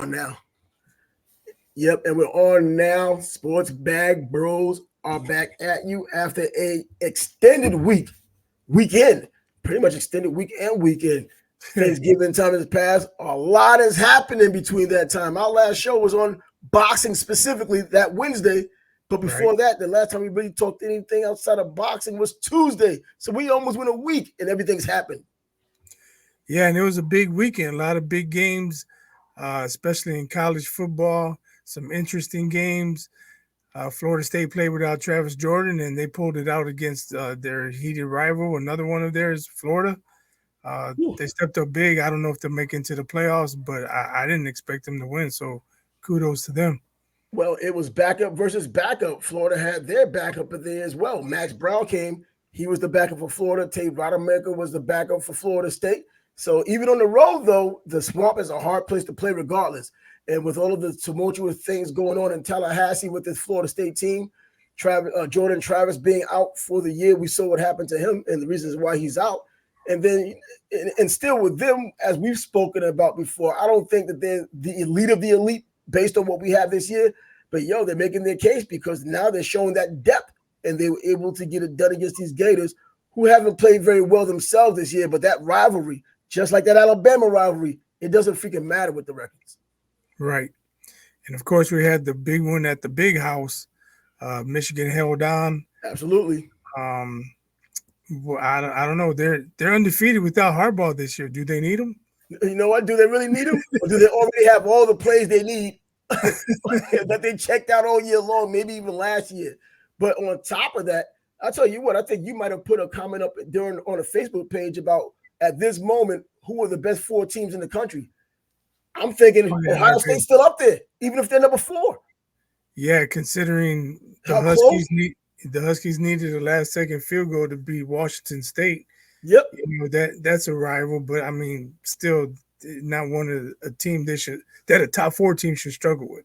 on now. Yep, and we're on now. Sports Bag Bros are back at you after a extended weekend, pretty much extended week and weekend. Thanksgiving time has passed. A lot has happened in between that time. Our last show was on boxing specifically that Wednesday. But before that, the last time we really talked anything outside of boxing was Tuesday. So we almost went a week and everything's happened. Yeah, and it was a big weekend. A lot of big games, especially in college football. Some interesting games. Florida State played without Travis Jordan, and they pulled it out against their heated rival, another one of theirs, Florida. They stepped up big. I don't know if they'll make it into the playoffs, but I didn't expect them to win. So kudos to them. Well, it was backup versus backup. Florida had their backup in there as well. Max Brown came. He was the backup for Florida. Tate Rodemaker was the backup for Florida State. So even on the road, though, the Swamp is a hard place to play regardless. And with all of the tumultuous things going on in Tallahassee with this Florida State team, Jordan Travis being out for the year, we saw what happened to him and the reasons why he's out. And then, and still with them, as we've spoken about before, I don't think that they're the elite of the elite based on what we have this year. But, they're making their case because now they're showing that depth, and they were able to get it done against these Gators who haven't played very well themselves this year. But that rivalry, just like that Alabama rivalry, it doesn't freaking matter with the records. Right. And, of course, we had the big one at the Big House. Michigan held on. Absolutely. Well, I don't know. They're undefeated without Harbaugh this year. Do they need him? You know what? Do they really need him? Or do they already have all the plays they need that they checked out all year long, maybe even last year? But on top of that, I'll tell you what, I think you might have put a comment up on a Facebook page about at this moment, who are the best 4 teams in the country? I'm thinking Ohio State's still up there, even if they're number 4. Yeah, considering the Huskies needed a last-second field goal to beat Washington State. Yep. That's a rival, but I mean, still not one of a team that a top 4 team should struggle with.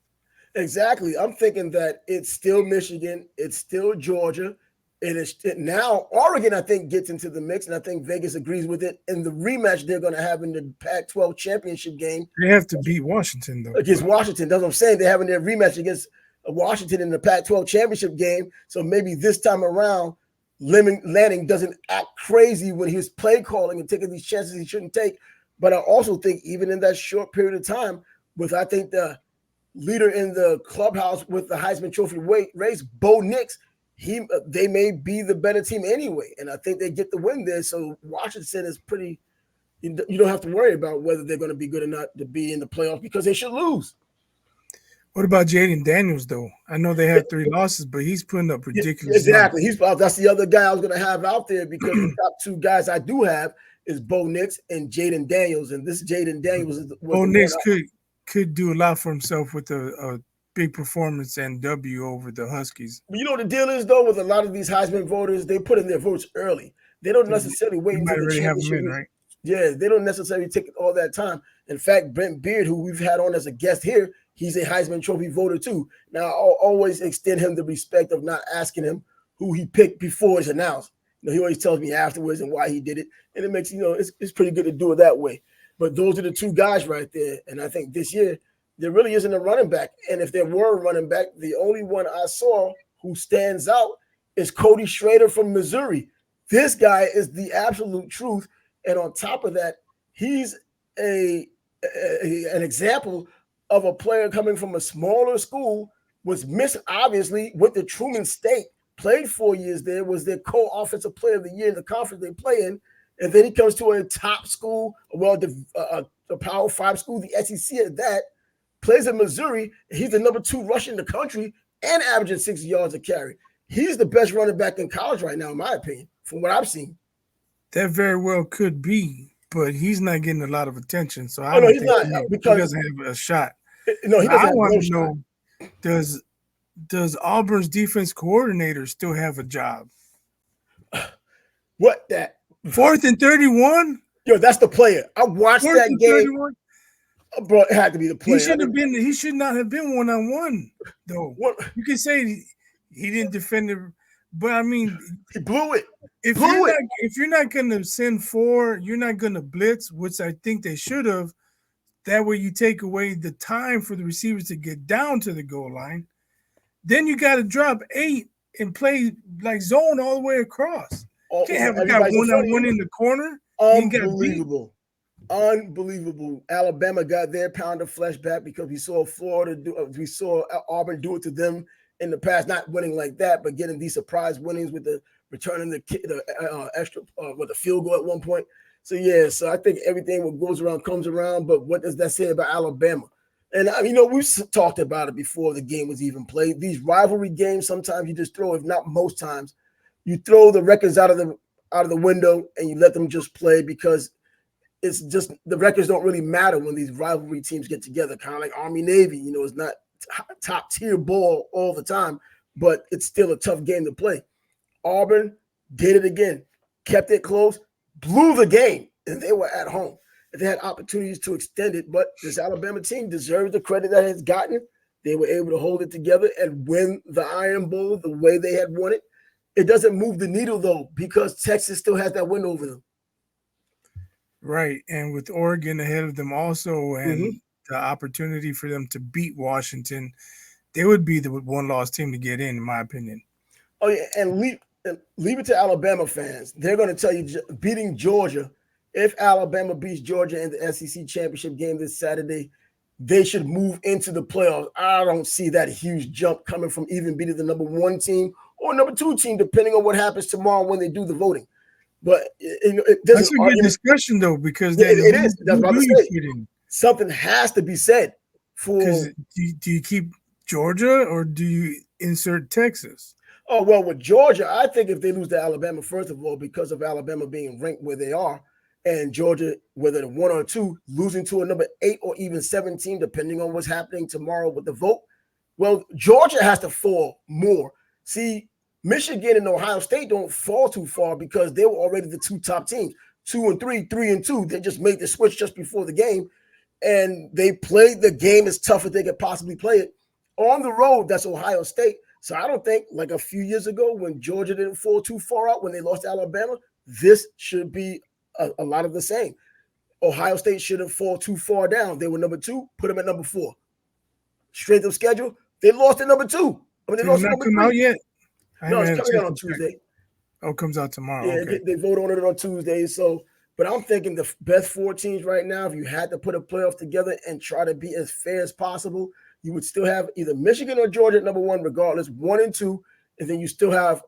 Exactly. I'm thinking that it's still Michigan, it's still Georgia, and now Oregon, I think, gets into the mix, and I think Vegas agrees with it. And the rematch they're going to have in the Pac-12 championship game. They have to beat Washington, though. Against Washington. That's what I'm saying. They're having their rematch against Washington in the Pac-12 championship game. So maybe this time around, Lanning doesn't act crazy when he was play calling and taking these chances he shouldn't take. But I also think even in that short period of time, with I think the leader in the clubhouse with the Heisman Trophy race, Bo Nix, they may be the better team anyway. And I think they get the win there. So Washington is pretty – you don't have to worry about whether they're going to be good or not to be in the playoffs because they should lose. What about Jaden Daniels, though? I know they had 3 losses, but he's putting up ridiculous. Exactly. That's the other guy I was going to have out there because the top 2 guys I do have is Bo Nix and Jaden Daniels. And this Jaden Daniels was Bo Nix could do a lot for himself with a big performance and W over the Huskies. But you know the deal is, though, with a lot of these Heisman voters, they put in their votes early. They don't necessarily wait until the championship. Right? Yeah, they don't necessarily take all that time. In fact, Brent Beard, who we've had on as a guest here, he's a Heisman Trophy voter too. Now, I'll always extend him the respect of not asking him who he picked before it's announced. He always tells me afterwards and why he did it. And it makes, it's pretty good to do it that way. But those are the 2 guys right there. And I think this year, there really isn't a running back. And if there were a running back, the only one I saw who stands out is Cody Schrader from Missouri. This guy is the absolute truth. And on top of that, he's an example of a player coming from a smaller school, was missed, obviously, went to Truman State, played 4 years there, was their co-offensive player of the year in the conference they play in, and then he comes to a top school, a Power 5 school, the SEC at that, plays in Missouri, and he's the number 2 rusher in the country and averaging 60 yards a carry. He's the best running back in college right now, in my opinion, from what I've seen. That very well could be, but he's not getting a lot of attention, so I don't think he's not, he doesn't have a shot. No, he doesn't. I want to know, does Auburn's defense coordinator still have a job? What that? 4th and 31? Yo, that's the player. I watched that game. 31? Bro, it had to be the player. He should not have been one-on-one, though. What? You can say he didn't defend it, but I mean, he blew it. If you're not going to send 4, you're not going to blitz, which I think they should have. That way you take away the time for the receivers to get down to the goal line. Then you got to drop 8 and play like zone all the way across. You can't have a guy one-on-one in the corner. Unbelievable. Unbelievable. Alabama got their pound of flesh back because we saw we saw Auburn do it to them in the past, not winning like that, but getting these surprise winnings with the returning the extra with the field goal at one point. So yeah, so I think everything what goes around comes around. But what does that say about Alabama? And we've talked about it before the game was even played. These rivalry games, sometimes you just throw, if not most times, you throw the records out of the window and you let them just play because it's just the records don't really matter when these rivalry teams get together. Kind of like Army Navy, it's not top tier ball all the time, but it's still a tough game to play. Auburn did it again, kept it close, blew the game, and they were at home. They had opportunities to extend it, but this Alabama team deserves the credit that it's gotten. They were able to hold it together and win the Iron Bowl the way they had won it. It doesn't move the needle, though, because Texas still has that win over them. Right, and with Oregon ahead of them also, and the opportunity for them to beat Washington, they would be the one-loss team to get in my opinion. Oh, yeah, and leave it to Alabama fans. They're going to tell you beating Georgia, if Alabama beats Georgia in the SEC championship game this Saturday, they should move into the playoffs. I don't see that huge jump coming from even beating the number 1 team or number 2 team, depending on what happens tomorrow when they do the voting. But that's a good discussion, though, because then it is. That's what I'm saying. Something has to be said for. Do you keep Georgia or do you insert Texas? Oh, well, with Georgia, I think if they lose to Alabama, first of all, because of Alabama being ranked where they are, and Georgia, whether the 1 or 2, losing to a number 8 or even 17, depending on what's happening tomorrow with the vote, well, Georgia has to fall more. See, Michigan and Ohio State don't fall too far because they were already the 2 top teams, 2 and 3, 3 and 2. They just made the switch just before the game, and they played the game as tough as they could possibly play it. On the road, that's Ohio State. So I don't think, like a few years ago when Georgia didn't fall too far out when they lost to Alabama, this should be a lot of the same. Ohio State shouldn't fall too far down. They were number 2, put them at number 4. Straight up schedule, they lost at number 2. They lost at number 3. Out yet? No, it's coming out on Tuesday. Oh, it comes out tomorrow. Yeah, okay. They vote on it on Tuesday. So, but I'm thinking the best 4 teams right now, if you had to put a playoff together and try to be as fair as possible, you would still have either Michigan or Georgia at number 1, regardless, 1 and 2, and then you still have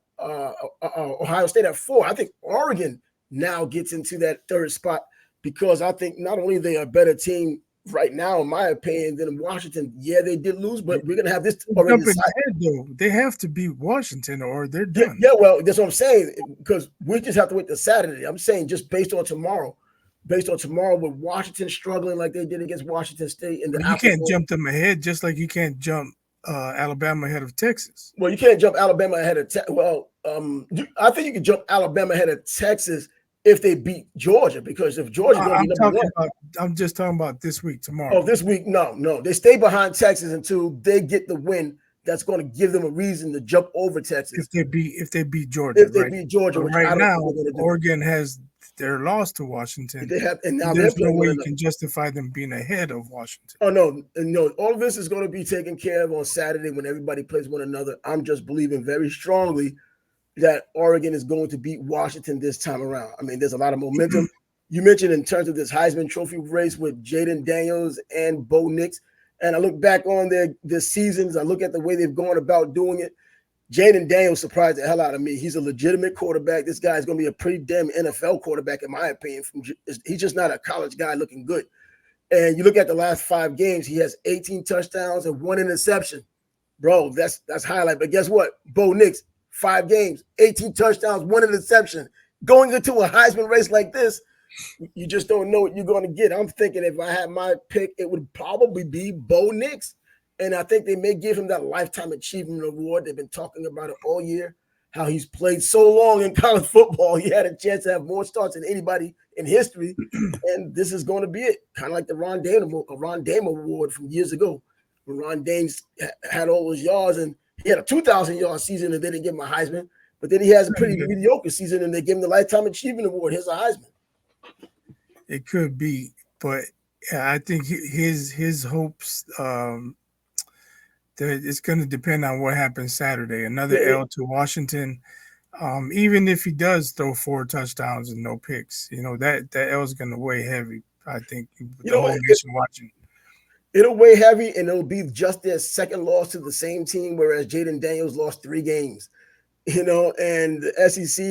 Ohio State at 4. I think Oregon now gets into that 3rd spot because I think not only are they a better team right now, in my opinion, than Washington. Yeah, they did lose, but we're gonna have this already decided. They have to beat Washington or they're done. Yeah, well, that's what I'm saying, because we just have to wait till Saturday. I'm saying just based on tomorrow with Washington struggling like they did against Washington State. And you can't jump them ahead, just like you can't jump Alabama ahead of Texas. Well, you can't jump Alabama ahead of Texas. Well, I think you can jump Alabama ahead of Texas if they beat Georgia, because if Georgia going to be number 1. I'm just talking about this week, tomorrow. Oh, this week? No. They stay behind Texas until they get the win. That's going to give them a reason to jump over Texas. If they beat Georgia. If they beat Georgia. But right now, Oregon has their loss to Washington. They have, and now there's no way you can justify them being ahead of Washington. Oh, no. All of this is going to be taken care of on Saturday when everybody plays one another. I'm just believing very strongly that Oregon is going to beat Washington this time around. I mean, there's a lot of momentum. You mentioned in terms of this Heisman Trophy race with Jaden Daniels and Bo Nix, and I look back on their seasons. I look at the way they've gone about doing it. Jaden Daniels surprised the hell out of me. He's a legitimate quarterback. This guy is going to be a pretty damn NFL quarterback, in my opinion. He's just not a college guy looking good. And you look at the last 5 games, he has 18 touchdowns and 1 interception. Bro, that's highlight. But guess what? Bo Nix, 5 games, 18 touchdowns, 1 interception. Going into a Heisman race like this, you just don't know what you're going to get. I'm thinking if I had my pick, it would probably be Bo Nix. And I think they may give him that lifetime achievement award. They've been talking about it all year, how he's played so long in college football. He had a chance to have more starts than anybody in history. And this is going to be it. Kind of like the Ron Dame award from years ago, when Ron Dame had all those yards and he had a 2,000-yard season and they didn't give him a Heisman. But then he has a pretty mediocre season and they give him the Lifetime Achievement Award. Here's a Heisman. It could be, but Yeah, I think his hopes that it's going to depend on what happens Saturday. Another Yeah, L to Washington. Even if he does throw 4 touchdowns and no picks, that L is going to weigh heavy. I think with you the know what? whole nation watching. It'll weigh heavy, and it'll be just their second loss to the same team, whereas Jaden Daniels lost 3 games. And the SEC,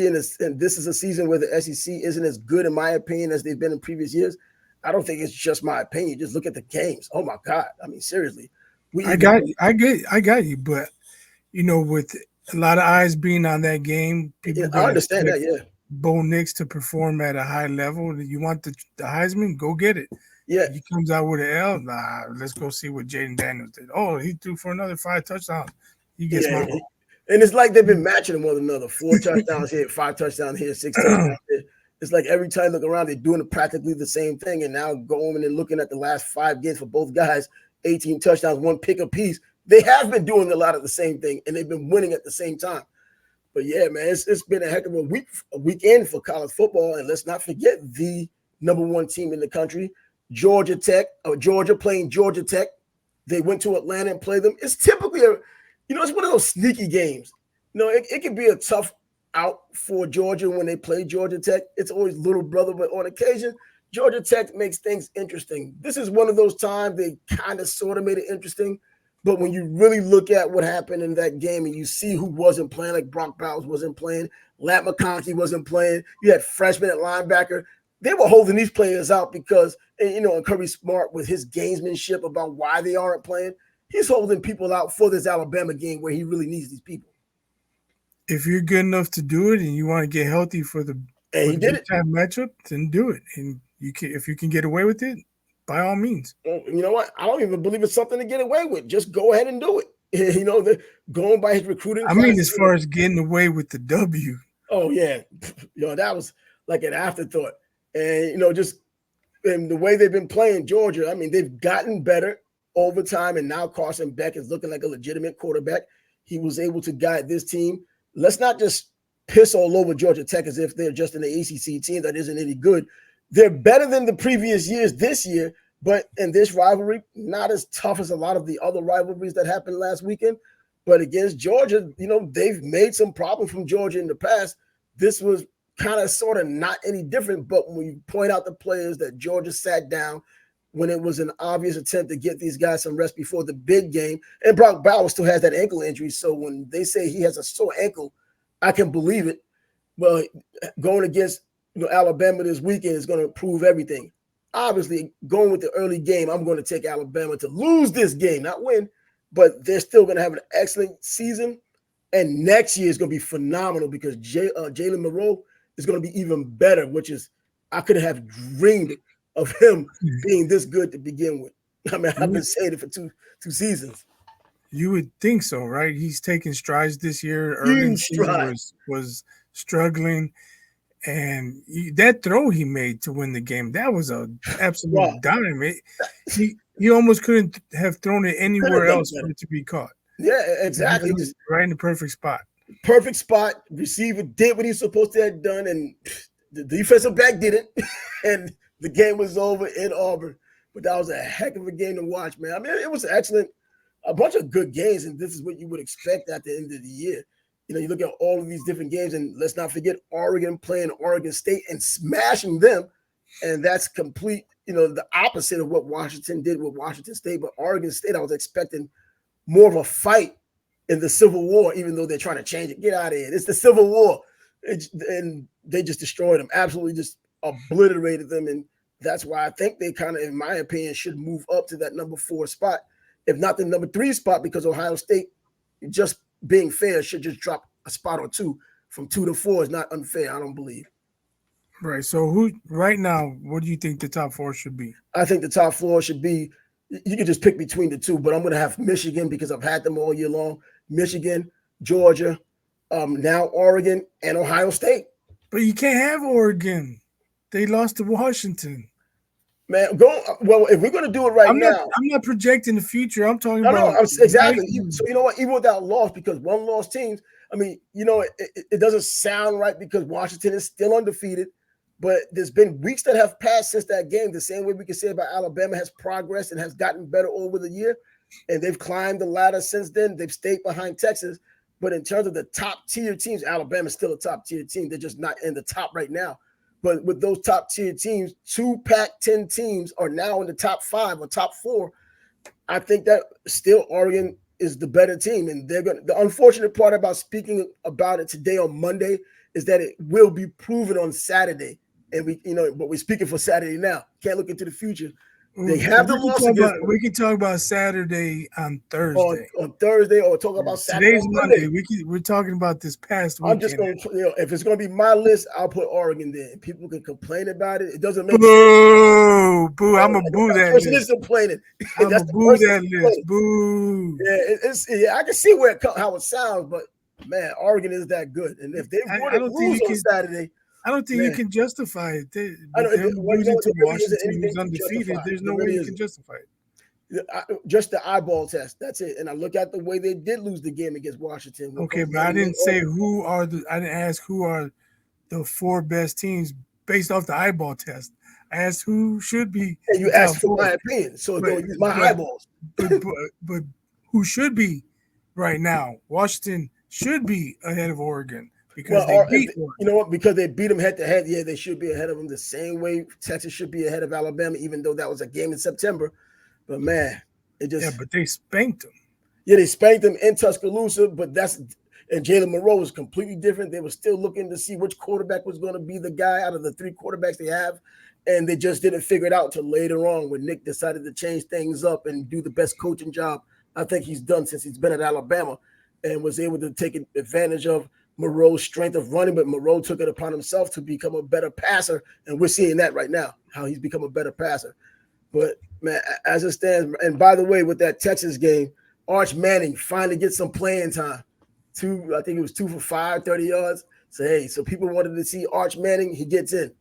and this is a season where the SEC isn't as good, in my opinion, as they've been in previous years. I don't think it's just my opinion. Just look at the games. Oh my God! I mean, seriously, we I even. got you. I got you. But with a lot of eyes being on that game, people I going to understand expect that. Yeah, Bo Nix to perform at a high level. You want the Heisman? Go get it. yeah, If he comes out with an L, let's go see what Jaden Daniels did. Oh, he threw for another 5 touchdowns. He gets yeah. my vote. And it's like they've been matching one another. 4 touchdowns here, 5 touchdowns here, 6 touchdowns here. It's like every time you look around, they're doing practically the same thing. And now going and looking at the last 5 games for both guys, 18 touchdowns, 1 pick apiece. They have been doing a lot of the same thing, and they've been winning at the same time. But yeah, man, it's been a heck of a weekend for college football. And let's not forget the #1 team in the country, Georgia Tech, or Georgia playing Georgia Tech. They went to Atlanta and played them. It's typically it's one of those sneaky games. It can be a tough out for Georgia when they play Georgia Tech. It's always little brother, but on occasion, Georgia Tech makes things interesting. This is one of those times they kind of sort of made it interesting. But when you really look at what happened in that game and you see who wasn't playing, like Brock Bowers wasn't playing, Lat McConkey wasn't playing, you had freshmen at linebacker, they were holding these players out because, and Kirby Smart with his gamesmanship about why they aren't playing, he's holding people out for this Alabama game where he really needs these people. If you're good enough to do it and you want to get healthy for the And big time matchup, then do it. And if you can get away with it, by all means. Well, you know what? I don't even believe it's something to get away with. Just go ahead and do it. Going by his recruiting. I mean, as far as getting away with the W. Oh yeah, that was like an afterthought. And just and the way they've been playing Georgia, I mean, they've gotten better over time, and now Carson Beck is looking like a legitimate quarterback. He was able to guide this team. Let's not just piss all over Georgia Tech as if they're just an ACC team that isn't any good. They're better than the previous years this year, but in this rivalry, not as tough as a lot of the other rivalries that happened last weekend. But against Georgia, they've made some problems from Georgia in the past. This was kind of sort of not any different, but when you point out the players that Georgia sat down when it was an obvious attempt to get these guys some rest before the big game, and Brock Bowers still has that ankle injury, so when they say he has a sore ankle, I can believe it. But going against Alabama this weekend is going to prove everything. Obviously, going with the early game, I'm going to take Alabama to lose this game, not win, but they're still going to have an excellent season. And next year is going to be phenomenal because Jalen Monroe is going to be even better, which is I could have dreamed of him being this good to begin with. I mean, I've been saying it for two seasons. You would think so, right? He's taking strides this year. Early in the season was struggling. And that throw he made to win the game, that was an absolute dime. He almost couldn't have thrown it anywhere else for it to be caught. Yeah, exactly. Just right in the perfect spot. Perfect spot. Receiver did what he's supposed to have done, and the defensive back didn't. And the game was over in Auburn. But that was a heck of a game to watch, man. I mean, it was excellent. A bunch of good games, and this is what you would expect at the end of the year. You look at all of these different games, and let's not forget Oregon playing Oregon State and smashing them. And that's complete, the opposite of what Washington did with Washington State. But Oregon State, I was expecting more of a fight in the Civil War, even though they're trying to change it. Get out of here. It's the Civil War. And they just destroyed them, absolutely just obliterated them. And that's why I think they kind of, in my opinion, should move up to that #4 spot, if not the #3 spot, because Ohio State, just being fair, should just drop a spot or two. From 2 to 4 is not unfair, I don't believe. Right. So right now, what do you think the top 4 should be? I think the top 4 should be, you can just pick between the two, but I'm going to have Michigan because I've had them all year long. Michigan, Georgia, now Oregon, and Ohio State. But you can't have Oregon. They lost to Washington. Man, well, if we're going to do it now. I'm not projecting the future. I'm talking about. No, exactly. So you know what? Even without loss, because one loss teams, I mean, it doesn't sound right because Washington is still undefeated. But there's been weeks that have passed since that game, the same way we can say about Alabama has progressed and has gotten better over the year. And they've climbed the ladder since then. They've stayed behind Texas. But in terms of the top tier teams, Alabama's still a top tier team. They're just not in the top right now. But with those top tier teams, 2 Pac-10 teams are now in the top 5 or top 4. I think that still Oregon is the better team. And they're going to, the unfortunate part about speaking about it today on Monday is that it will be proven on Saturday. And but we're speaking for Saturday now. Can't look into the future. They have the loss against we can talk about Saturday on Thursday. On Thursday, or talk about Saturday. Today's Monday. We're talking about this past weekend. I'm just going to, if it's going to be my list, I'll put Oregon there. People can complain about it. It doesn't make sense. Boo! I'm gonna boo that list. Is complaining. I'm gonna boo that list. Boo! Yeah, I can see how it sounds, but man, Oregon is that good, and if they lose on Saturday. I don't think you can justify it. Losing to Washington, who's undefeated, there's no way you can justify it. Just the eyeball test. That's it. And I look at the way they did lose the game against Washington. Okay, but I didn't say I didn't ask who are the 4 best teams based off the eyeball test. I asked who should be. And you asked for my opinion, so don't use my eyeballs. But who should be right now? Washington should be ahead of Oregon. Because they beat Oregon. Because they beat them head to head. Yeah, they should be ahead of them the same way Texas should be ahead of Alabama, even though that was a game in September. But man, but they spanked them. Yeah, they spanked them in Tuscaloosa, and Jalen Monroe was completely different. They were still looking to see which quarterback was going to be the guy out of the 3 quarterbacks they have, and they just didn't figure it out until later on when Nick decided to change things up and do the best coaching job I think he's done since he's been at Alabama, and was able to take advantage of Monroe's strength of running, but Monroe took it upon himself to become a better passer, and we're seeing that right now, how he's become a better passer. But, man, as it stands, and by the way, with that Texas game, Arch Manning finally gets some playing time. I think it was 2 for 5, 30 yards. So people wanted to see Arch Manning, he gets in.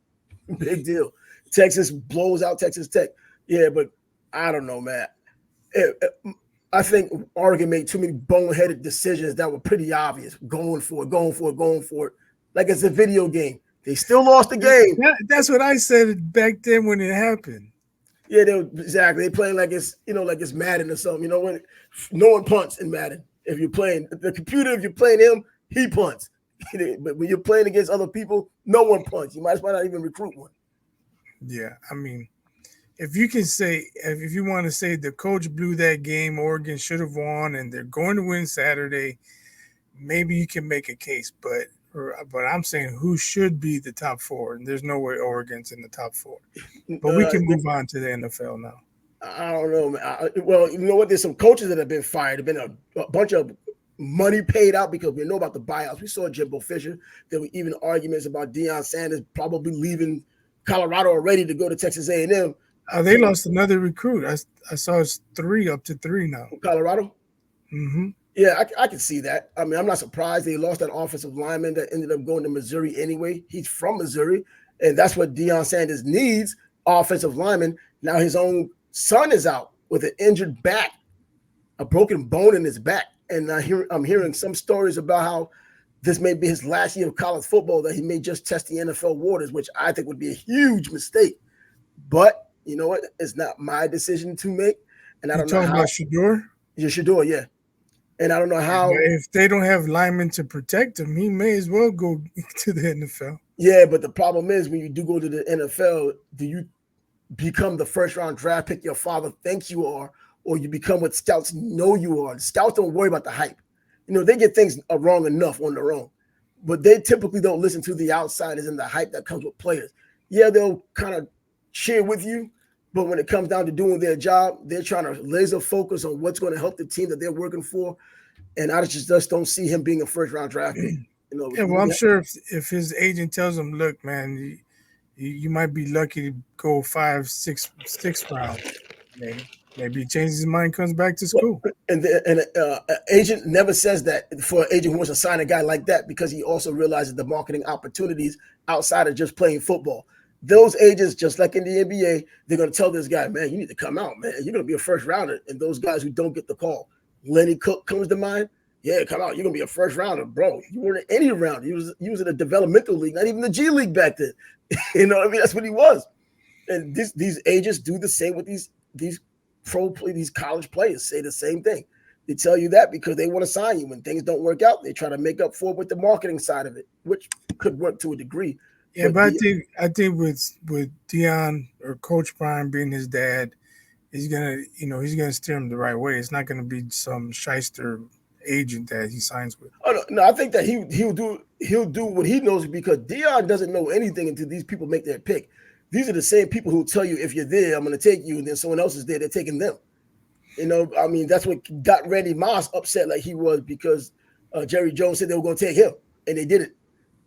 Big deal. Texas blows out Texas Tech. Yeah, but I don't know, man. I think Oregon made too many boneheaded decisions that were pretty obvious. Going for it. Like it's a video game. They still lost the game. That's what I said back then when it happened. Yeah, exactly. They playing like it's like it's Madden or something. When no one punts in Madden. If you're playing the computer, if you're playing him, he punts. But when you're playing against other people, no one punts. You might as well not even recruit one. Yeah, I mean, if you want to say the coach blew that game, Oregon should have won, and they're going to win Saturday, maybe you can make a case. But I'm saying who should be the top 4, and there's no way Oregon's in the top 4. But we can move on to the NFL now. I don't know, man. Well, you know what? There's some coaches that have been fired. There've been a bunch of money paid out because we know about the buyouts. We saw Jimbo Fisher. There were even arguments about Deion Sanders probably leaving Colorado already to go to Texas A&M. They lost another recruit. I saw it's 3 up to 3 now. Colorado? Mm-hmm. Yeah, I can see that. I mean, I'm not surprised they lost that offensive lineman that ended up going to Missouri anyway. He's from Missouri, and that's what Deion Sanders needs, offensive lineman. Now his own son is out with an injured back, a broken bone in his back. And I'm hearing some stories about how this may be his last year of college football, that he may just test the NFL waters, which I think would be a huge mistake. But you know what? It's not my decision to make. And I don't know how. You're talking about Shedeur? Yeah, Shedeur, yeah. And I don't know how. If they don't have linemen to protect him, he may as well go to the NFL. Yeah, but the problem is when you do go to the NFL, do you become the first-round draft pick your father thinks you are, or you become what scouts know you are? Scouts don't worry about the hype. They get things wrong enough on their own, but they typically don't listen to the outsiders and the hype that comes with players. Yeah, they'll kind of cheer with you, but when it comes down to doing their job, they're trying to laser focus on what's going to help the team that they're working for. And I just don't see him being a first-round draft pick. Yeah, well, I'm sure if his agent tells him, look, man, you might be lucky to go 5, 6 round. Maybe he changes his mind, comes back to school. And an agent never says that for an agent who wants to sign a guy like that, because he also realizes the marketing opportunities outside of just playing football. Those agents, just like in the NBA, they're going to tell this guy, man, you need to come out, man. You're going to be a first rounder. And those guys who don't get the call, Lenny Cook comes to mind. Yeah, come out. You're going to be a first rounder, bro. You weren't in any round. You was in a developmental league, not even the G League back then. You know what I mean? That's what he was. And these agents do the same with these these college players. Say the same thing. They tell you that because they want to sign you. When things don't work out, they try to make up for it with the marketing side of it, which could work to a degree. Yeah, but I think with Deion or Coach Prime being his dad, he's gonna steer him the right way. It's not gonna be some shyster agent that he signs with. Oh no, I think that he'll do what he knows, because Deion doesn't know anything until these people make their pick. These are the same people who tell you, if you're there, I'm going to take you, and then someone else is there, they're taking them. You know, I mean, that's what got Randy Moss upset like he was, because Jerry Jones said they were going to take him, and they did it.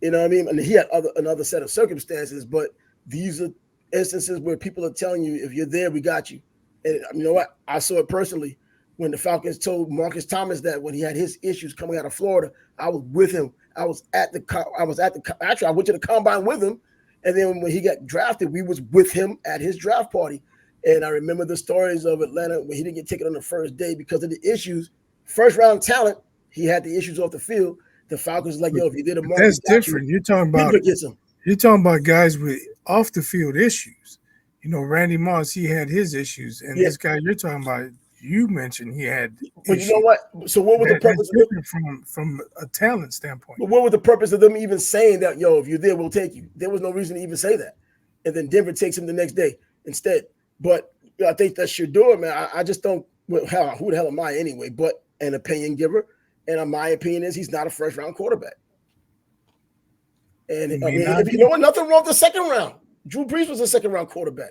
You know what I mean? And he had another set of circumstances, but these are instances where people are telling you, if you're there, we got you. And you know what? I saw it personally when the Falcons told Marcus Thomas that when he had his issues coming out of Florida. I was with him. I went to the combine with him. And then when he got drafted, we was with him at his draft party. And I remember the stories of Atlanta when he didn't get taken on the first day because of the issues. First round talent, he had the issues off the field. The Falcons was like, yo, if you did a market, that's different. You're talking about guys with off the field issues. You know, Randy Moss, he had his issues, and this guy you're talking about, you mentioned he had. But issues. You know what? So what was the purpose of it from a talent standpoint? But what was the purpose of them even saying that? Yo, if you're there, we'll take you. There was no reason to even say that. And then Denver takes him the next day instead. But I think that's Shedeur, man. I just don't. Well, who the hell am I anyway? But an opinion giver, and my opinion is he's not a first round quarterback. And I mean, if you know what, nothing wrong with the second round. Drew Brees was a second round quarterback.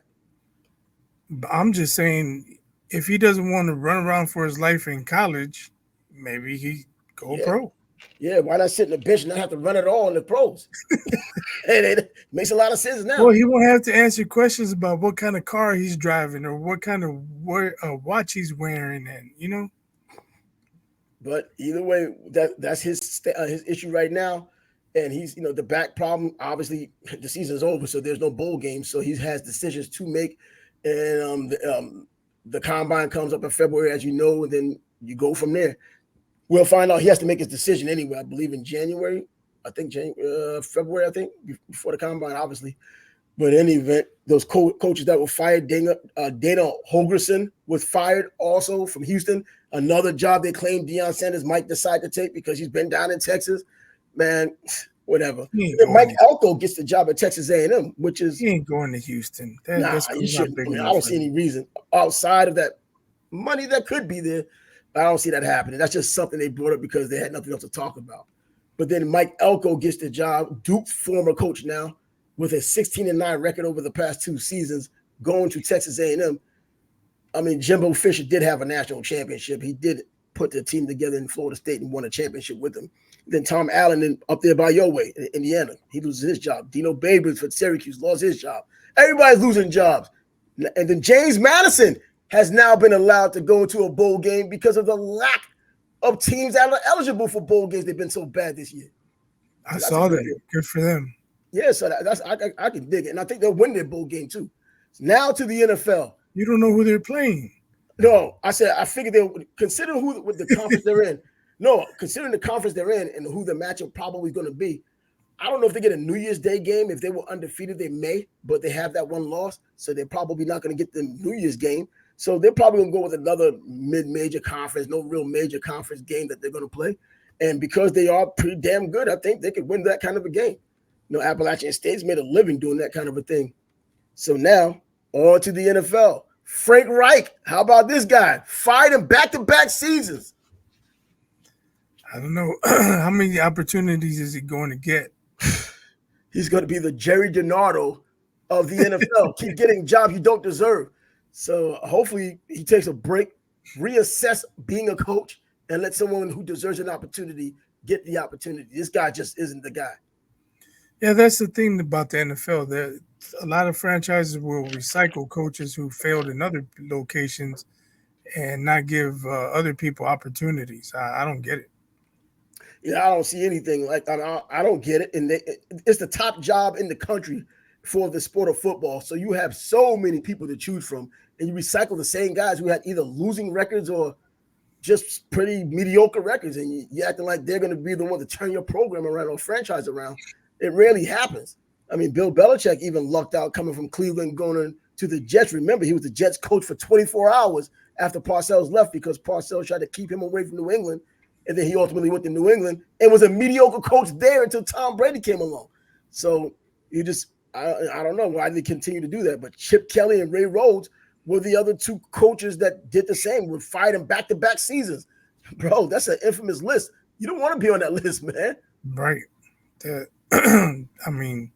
I'm just saying, if he doesn't want to run around for his life in college, maybe he go pro. Yeah, why not sit in the bench and not have to run it all in the pros? It makes a lot of sense now. Well, he won't have to answer questions about what kind of car he's driving or what kind of watch he's wearing, and you know. But either way, that's his issue right now, and he's the back problem. Obviously, the season's over, so there's no bowl game, so he has decisions to make, and the combine comes up in February, as you know, and then you go from there. We'll find out. He has to make his decision anyway. I believe in January. I think February. I think before the combine, obviously. But in any event, those coaches that were fired, Dana Holgorsen was fired also from Houston. Another job they claimed Deion Sanders might decide to take because he's been down in Texas. Man, whatever. Mike Elko gets the job at Texas A&M, which is he ain't going to Houston. You shouldn't. I don't see any reason outside of that money that could be there. I don't see that happening. That's just something they brought up because they had nothing else to talk about. But then Mike Elko gets the job, Duke's former coach now, with a 16-9 record over the past 2 seasons, going to Texas A&M. I mean, Jimbo Fisher did have a national championship. He did put the team together in Florida State and won a championship with them. Then Tom Allen up there by your way in Indiana, he loses his job. Dino Babers for Syracuse lost his job. Everybody's losing jobs. And then James Madison has now been allowed to go into a bowl game because of the lack of teams that are eligible for bowl games. They've been so bad this year. I saw that. Good for them. Yeah, so I can dig it. And I think they'll win their bowl game too. Now to the NFL. You don't know who they're playing. No, I figured they'll consider with the conference they're in. No, considering the conference they're in and who the matchup probably going to be. I don't know if they get a New Year's Day game. If they were undefeated, they may, but they have that one loss. So they're probably not going to get the New Year's game. So they're probably going to go with another mid-major conference, no real major conference game that they're going to play. And because they are pretty damn good, I think they could win that kind of a game. Appalachian State's made a living doing that kind of a thing. So now, on to the NFL. Frank Reich, how about this guy? Fired in back-to-back seasons. I don't know. How many opportunities is he going to get? He's going to be the Jerry DiNardo of the NFL. Keep getting jobs you don't deserve. So hopefully he takes a break, reassess being a coach, and let someone who deserves an opportunity get the opportunity. This guy just isn't the guy. Yeah, that's the thing about the NFL. That a lot of franchises will recycle coaches who failed in other locations and not give other people opportunities. I don't get it. Yeah, I don't see anything like that. I don't get it. And it's the top job in the country for the sport of football. So you have so many people to choose from, and you recycle the same guys who had either losing records or just pretty mediocre records, and you're acting like they're going to be the one to turn your program around or franchise around. It rarely happens. I mean, Bill Belichick even lucked out coming from Cleveland, going to the Jets. Remember, he was the Jets coach for 24 hours after Parcells left because Parcells tried to keep him away from New England. And then he ultimately went to New England and was a mediocre coach there until Tom Brady came along. So you just, I don't know why they continue to do that. But Chip Kelly and Ray Rhodes were the other two coaches that did the same, would fight in back-to-back seasons. Bro, that's an infamous list. You don't want to be on that list, man. Right. I mean,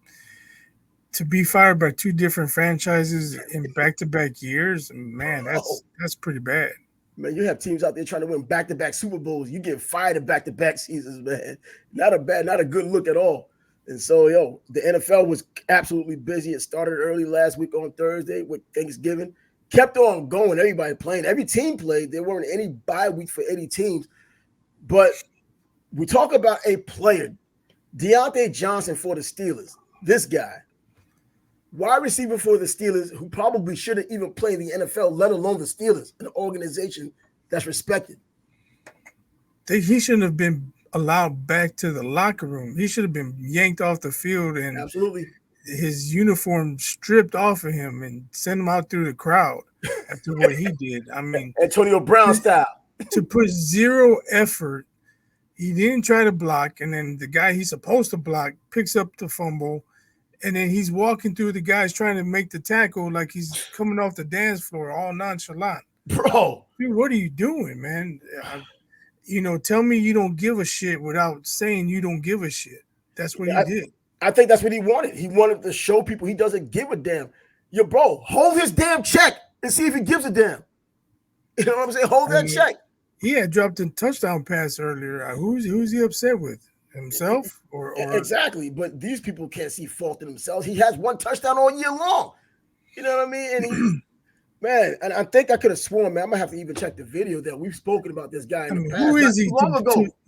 to be fired by two different franchises in back-to-back years, man, that's pretty bad. Man, you have teams out there trying to win back-to-back Super Bowls. You get fired in back-to-back seasons, man. Not a good look at all. And so, the NFL was absolutely busy. It started early last week on Thursday with Thanksgiving. Kept on going. Everybody playing. Every team played. There weren't any bye weeks for any teams. But we talk about a player, Deontay Johnson for the Steelers. This guy, wide receiver for the Steelers, who probably shouldn't even play in the NFL, let alone the Steelers, an organization that's respected. He shouldn't have been allowed back to the locker room. He should have been yanked off the field and absolutely his uniform stripped off of him and sent him out through the crowd after what he did. I mean, Antonio Brown style. To put zero effort, he didn't try to block, and then the guy he's supposed to block picks up the fumble, and then he's walking through the guys trying to make the tackle like he's coming off the dance floor, all nonchalant. Bro, dude, what are you doing, man? Tell me you don't give a shit without saying you don't give a shit. That's what he did. I think that's what he wanted. He wanted to show people he doesn't give a damn. Yo, bro, hold his damn check and see if he gives a damn. You know what I'm saying? Hold that check. He had dropped a touchdown pass earlier. Who's he upset with? Himself? Or Exactly. But these people can't see fault in themselves. He has one touchdown all year long. You know what I mean? And he, man, and I think I could have sworn, man, I'm gonna have to even check the video that we've spoken about this guy in the past.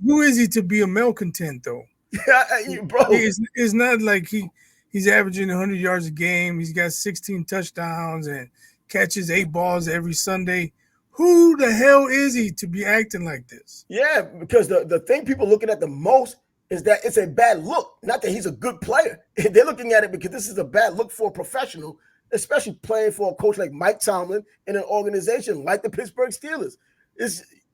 Who is he to be a malcontent though? Bro, it's not like he's averaging 100 yards a game. He's got 16 touchdowns and catches 8 balls every Sunday. Who the hell is he to be acting like this? Yeah, because the thing people looking at the most is that it's a bad look. Not that he's a good player. They're looking at it because this is a bad look for a professional, especially playing for a coach like Mike Tomlin in an organization like the Pittsburgh Steelers.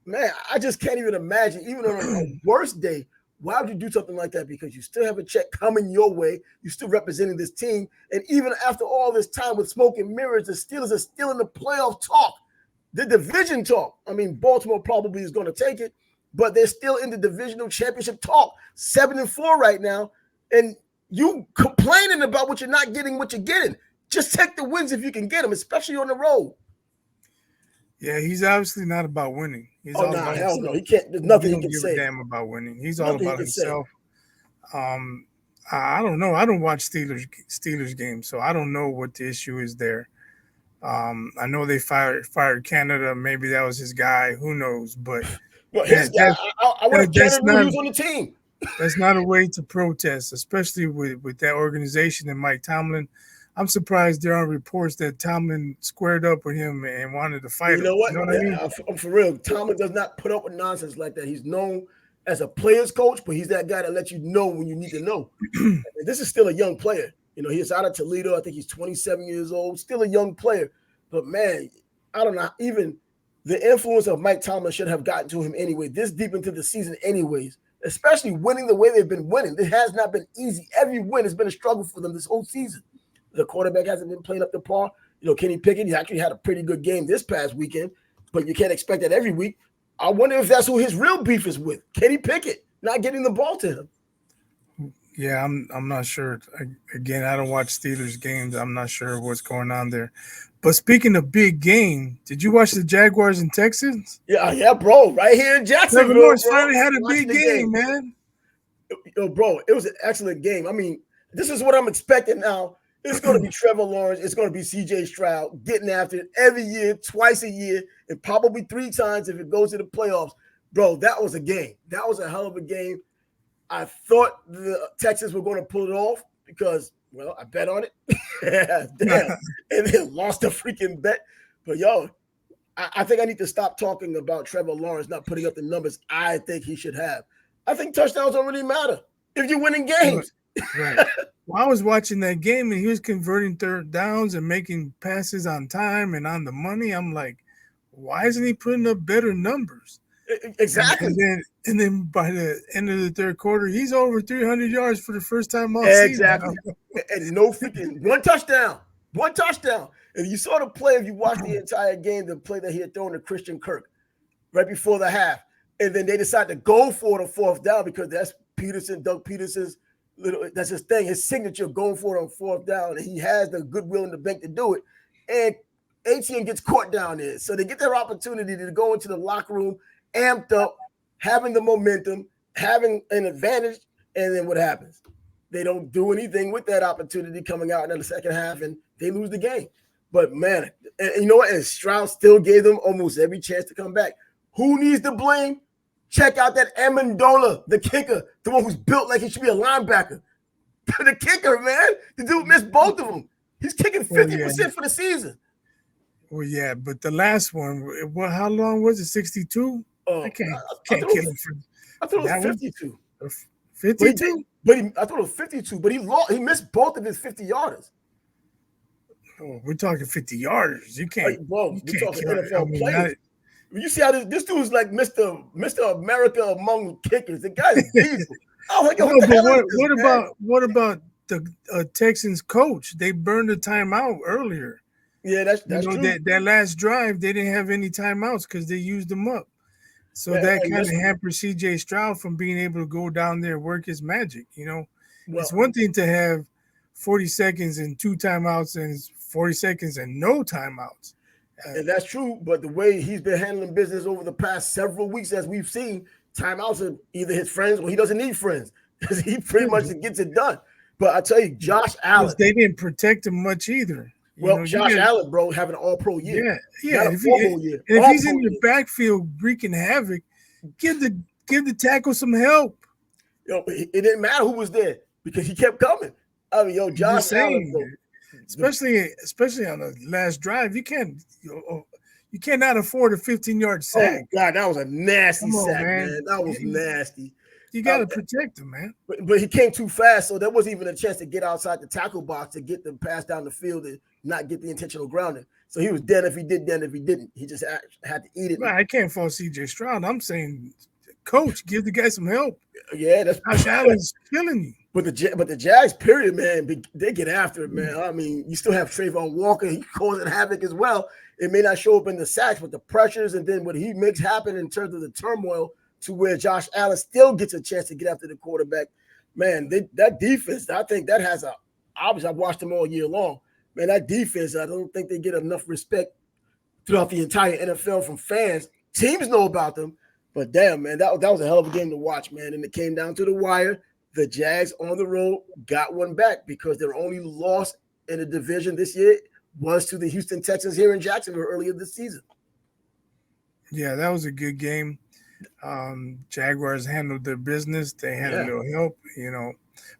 Man, I just can't even imagine, even on a worst day, why would you do something like that? Because you still have a check coming your way. You're still representing this team. And even after all this time with smoke and mirrors, the Steelers are still in the playoff talk. The division talk. I mean, Baltimore probably is going to take it, but they're still in the divisional championship talk. 7-4 right now. And you complaining about what you're not getting, what you're getting. Just take the wins if you can get them, especially on the road. Yeah, he's obviously not about winning. He's all about hell no. He can't. There's nothing he can give say. A damn about winning. He's all about himself. I don't know. I don't watch Steelers games, so I don't know what the issue is there. I know they fired Canada. Maybe that was his guy. Who knows? But his guy. I would have Canada when he was on the team. That's not a way to protest, especially with that organization and Mike Tomlin. I'm surprised there are reports that Tomlin squared up with him and wanted to fight him. You know what? I mean? I'm for real. Tomlin does not put up with nonsense like that. He's known as a player's coach, but he's that guy that lets you know when you need to know. This is still a young player. He's out of Toledo. I think he's 27 years old, still a young player. But, man, I don't know. Even the influence of Mike Tomlin should have gotten to him anyway, this deep into the season anyways, especially winning the way they've been winning. It has not been easy. Every win has been a struggle for them this whole season. The quarterback hasn't been playing up to par. Kenny Pickett, he actually had a pretty good game this past weekend, but you can't expect that every week. I wonder if that's who his real beef is with, Kenny Pickett, not getting the ball to him. Yeah, I'm not sure. Again, I don't watch Steelers games. I'm not sure what's going on there. But speaking of big game, did you watch the Jaguars and Texans? Yeah, bro. Right here in Jacksonville. Trevor Lawrence finally had a big game, man. Yo, bro, it was an excellent game. I mean, this is what I'm expecting now. It's going to be Trevor Lawrence. It's going to be C.J. Stroud getting after it every year, twice a year, and probably 3 times if it goes to the playoffs. Bro, that was a game. That was a hell of a game. I thought the Texans were going to pull it off because, well, I bet on it. Damn. And then lost the freaking bet. But, yo, I think I need to stop talking about Trevor Lawrence not putting up the numbers I think he should have. I think touchdowns don't really matter if you're winning games. Right. Well, I was watching that game and he was converting third downs and making passes on time and on the money. I'm like, why isn't he putting up better numbers? Exactly. And then by the end of the third quarter, he's over 300 yards for the first time all Exactly. season. And no freaking one touchdown. One touchdown. And you saw the play, if you watched the entire game, the play that he had thrown to Christian Kirk right before the half. And then they decided to go for the fourth down because that's Doug Peterson's that's his thing, his signature, going for it on fourth down. And he has the goodwill in the bank to do it. And ATM gets caught down there. So they get their opportunity to go into the locker room, amped up, having the momentum, having an advantage. And then what happens? They don't do anything with that opportunity coming out in the second half, and they lose the game. But, man, and you know what? And Stroud still gave them almost every chance to come back. Who needs the blame? Check out that Amendola, the kicker, the one who's built like he should be a linebacker. The kicker, man. The dude missed both of them. He's kicking 50% for the season. Well, yeah, but the last one, how long was it? 62? I can't kill him for. I thought it was 52. 52? I thought it was 52, but he missed both of his 50-yarders. Oh, we're talking 50-yarders. You can't. We're talking NFL players. You see how this dude is like Mr. America among kickers. The guy's diesel. What about the Texans coach? They burned a timeout earlier. Yeah, that's true. That last drive, they didn't have any timeouts because they used them up. So that kind of hampered C.J. Stroud from being able to go down there and work his magic. It's one thing to have 40 seconds and 2 timeouts and 40 seconds and no timeouts. And that's true, but the way he's been handling business over the past several weeks, as we've seen, timeouts are either his friends or he doesn't need friends because he pretty much gets it done. But I tell you, Josh Allen. They didn't protect him much either. Josh Allen, bro, having an all-pro year. Yeah. If he's in your backfield wreaking havoc, give the tackle some help. It didn't matter who was there because he kept coming. I mean, Josh Allen, bro. Especially on the last drive, you cannot afford a 15-yard sack. Oh God, that was a nasty sack, man. That was nasty. You got to protect him, man. But he came too fast, so there wasn't even a chance to get outside the tackle box to get the pass down the field and not get the intentional grounding. So he was dead if he did, dead if he didn't. He just had to eat it. I can't fault C.J. Stroud. I'm saying, coach, give the guy some help. Yeah, that's Josh Allen's killing you. But the Jags, period, man, they get after it, man. I mean, you still have Trayvon Walker. He causing havoc as well. It may not show up in the sacks, but the pressures and then what he makes happen in terms of the turmoil to where Josh Allen still gets a chance to get after the quarterback. Man, that defense, I think that has obviously I've watched them all year long. Man, that defense, I don't think they get enough respect throughout the entire NFL from fans. Teams know about them, but damn, man, that was a hell of a game to watch, man. And it came down to the wire. The Jags on the road got one back because their only loss in the division this year was to the Houston Texans here in Jacksonville earlier this season. Yeah, that was a good game. Jaguars handled their business. They had a little help,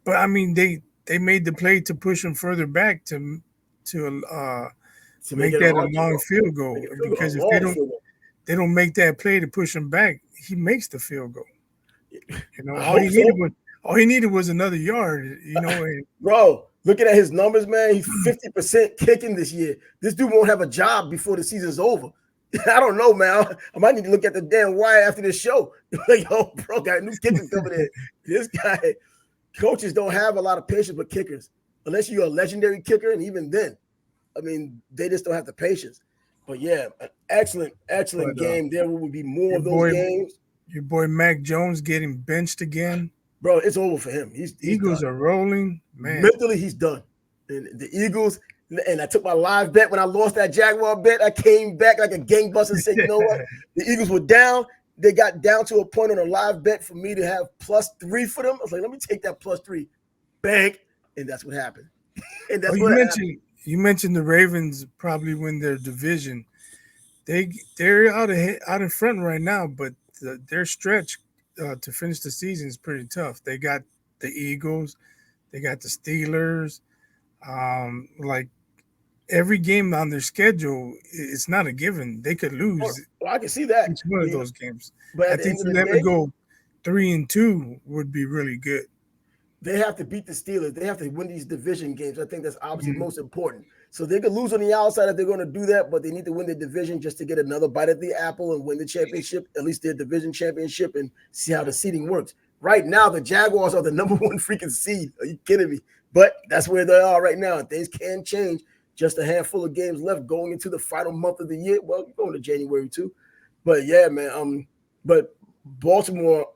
But I mean, they made the play to push them further back to make that a long field goal. Because if they don't make that play to push him back, he makes the field goal. All he needed was another yard, Bro, looking at his numbers, man, he's 50% kicking this year. This dude won't have a job before the season's over. I don't know, man. I might need to look at the damn wire after this show. Like, bro, got a new kicker coming in. This guy, coaches don't have a lot of patience with kickers. Unless you're a legendary kicker, and even then, I mean, they just don't have the patience. But yeah, an excellent game. There will be more of those games. Your boy Mac Jones getting benched again. Bro, it's over for him. He's Eagles done. Are rolling, man. Mentally, he's done. And the Eagles, and I took my live bet when I lost that Jaguar bet. I came back like a gangbuster and said, you know what? The Eagles were down. They got down to a point on a live bet for me to have +3 for them. I was like, let me take that +3. Bank. And that's what happened. And that's you mentioned the Ravens probably win their division. They're out in front right now, but their stretch to finish the season is pretty tough. They got the Eagles, they got the Steelers. Like every game on their schedule, it's not a given. They could lose. Well, I can see that. Each one of those games. But I think for them to go 3-2 would be really good. They have to beat the Steelers. They have to win these division games. I think that's obviously most important. So they could lose on the outside if they're going to do that, but they need to win the division just to get another bite at the apple and win the championship, at least their division championship, and see how the seeding works. Right now, the Jaguars are the number one freaking seed. Are you kidding me? But that's where they are right now. Things can change. Just a handful of games left going into the final month of the year. Well, you're going to January too. But yeah, man. But Baltimore,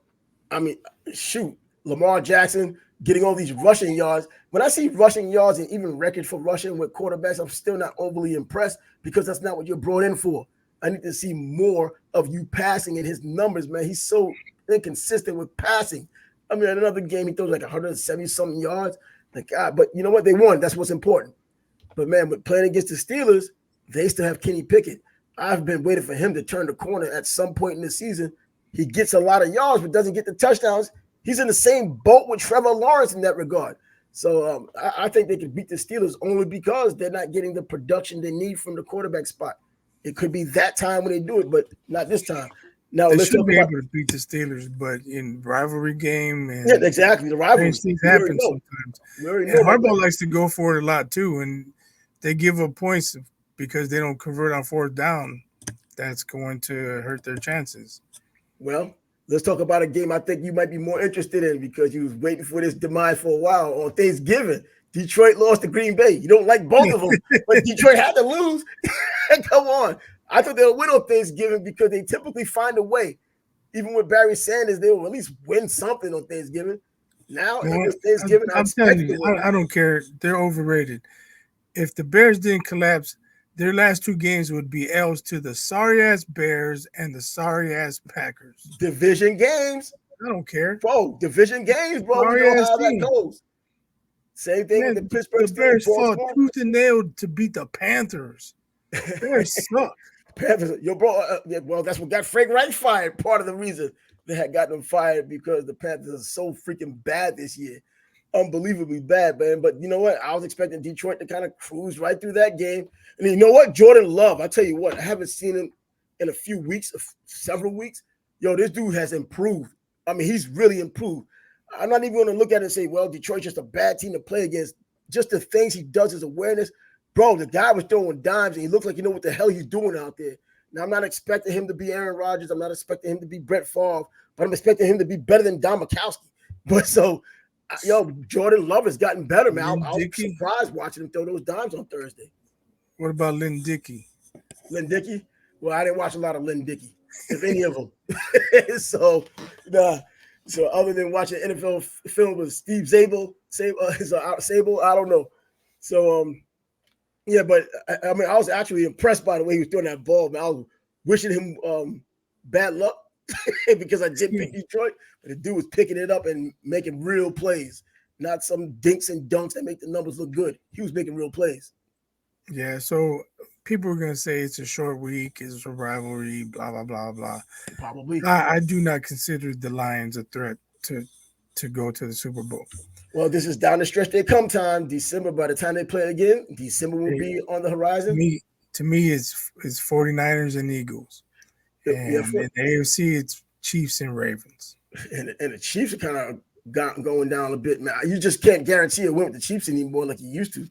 I mean, shoot, Lamar Jackson getting all these rushing yards. When I see rushing yards and even record for rushing with quarterbacks, I'm still not overly impressed because that's not what you're brought in for. I need to see more of you passing and his numbers, man. He's so inconsistent with passing. I mean, another game, he throws like 170-something yards. Like, God, but you know what? They won. That's what's important. But, man, with playing against the Steelers, they still have Kenny Pickett. I've been waiting for him to turn the corner at some point in the season. He gets a lot of yards but doesn't get the touchdowns. He's in the same boat with Trevor Lawrence in that regard. So I think they can beat the Steelers only because they're not getting the production they need from the quarterback spot. It could be that time when they do it, but not this time. Now they should be able to beat the Steelers, but in rivalry game and yeah, exactly the rivalry things happen sometimes. And Harbaugh likes to go for it a lot too, and they give up points because they don't convert on fourth down. That's going to hurt their chances. Well, let's talk about a game I think you might be more interested in because you was waiting for this demise for a while. On Thanksgiving, Detroit lost to Green Bay. You don't like both of them, but Detroit had to lose. Come on. I thought they would win on Thanksgiving because they typically find a way. Even with Barry Sanders, they will at least win something on Thanksgiving. Now, Thanksgiving, I'm telling you, I don't care. They're overrated. If the Bears didn't collapse, their last two games would be L's to the sorry-ass Bears and the sorry-ass Packers. Division games. I don't care. Bro, division games, bro. We know how that goes. Same thing with the Pittsburgh Steelers. The Bears fought tooth and nail to beat the Panthers. Bears suck. Panthers, yo, bro. Well, that's what got Frank Reich fired. Part of the reason they had gotten him fired because the Panthers are so freaking bad this year. Unbelievably bad, man. But you know what? I was expecting Detroit to kind of cruise right through that game. And you know what? Jordan Love, I tell you what, I haven't seen him in a few weeks, several weeks. Yo, this dude has improved. I mean, he's really improved. I'm not even going to look at it and say, well, Detroit's just a bad team to play against. Just the things he does, his awareness. Bro, the guy was throwing dimes, and he looks like you know what the hell he's doing out there. Now, I'm not expecting him to be Aaron Rodgers. I'm not expecting him to be Brett Favre, but I'm expecting him to be better than Don Mikowski. But so, yo, Jordan Love has gotten better, man. I was surprised watching him throw those dimes on Thursday. What about Lynn Dickey? Lynn Dickey? Well, I didn't watch a lot of Lynn Dickey, if any of them. So other than watching NFL film with Steve Zabel, I don't know. So, yeah, but I mean, I was actually impressed by the way he was throwing that ball, man. I was wishing him bad luck because I did pick Detroit, but the dude was picking it up and making real plays, not some dinks and dunks that make the numbers look good. He was making real plays. Yeah, so people are going to say it's a short week, it's a rivalry, blah, blah, blah, blah. Probably. I do not consider the Lions a threat to go to the Super Bowl. Well, this is down the stretch they come time. December, by the time they play again, December will be on the horizon. To me, it's 49ers and Eagles. And in the AFC, it's Chiefs and Ravens. And the Chiefs are kind of going down a bit, man. You just can't guarantee a win with the Chiefs anymore like you used to.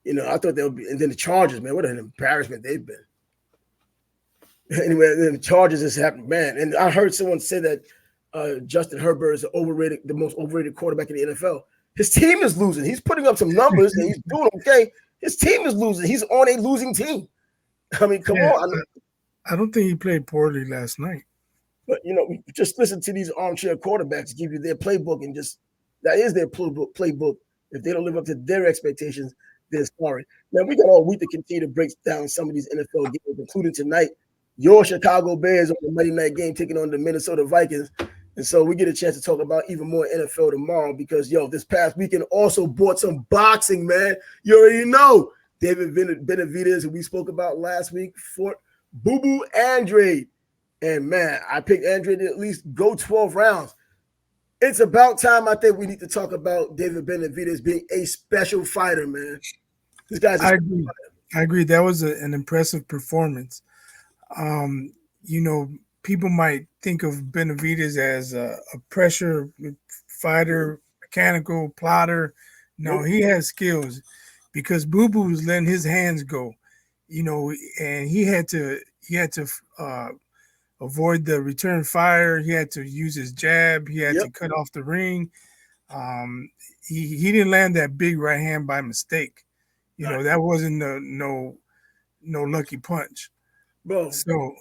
You know, I thought they would be. And then the Chargers, man, what an embarrassment they've been. Anyway, then the Chargers has happened, man. And I heard someone say that Justin Herbert is the most overrated quarterback in the NFL. His team is losing. He's putting up some numbers and he's doing okay. His team is losing. He's on a losing team. I mean, come on. I don't think he played poorly last night. But, you know, just listen to these armchair quarterbacks give you their playbook and just that is their playbook. If they don't live up to their expectations, they're sorry. Now, we got all week to continue to break down some of these NFL games, including tonight. Your Chicago Bears on the Monday night game taking on the Minnesota Vikings. And so we get a chance to talk about even more NFL tomorrow because, this past weekend also brought some boxing, man. You already know. David Benavidez, who we spoke about last week, fought Boo Boo Andrade. And, man, I picked Andrade to at least go 12 rounds. It's about time I think we need to talk about David Benavidez being a special fighter, man. This guy's I agree. That was an impressive performance. People might think of Benavidez as a pressure fighter, mechanical plotter. No, he has skills because Boo Boo was letting his hands go, and he had to avoid the return fire. He had to use his jab. He had to cut off the ring. He didn't land that big right hand by mistake. That wasn't no lucky punch, bro. So,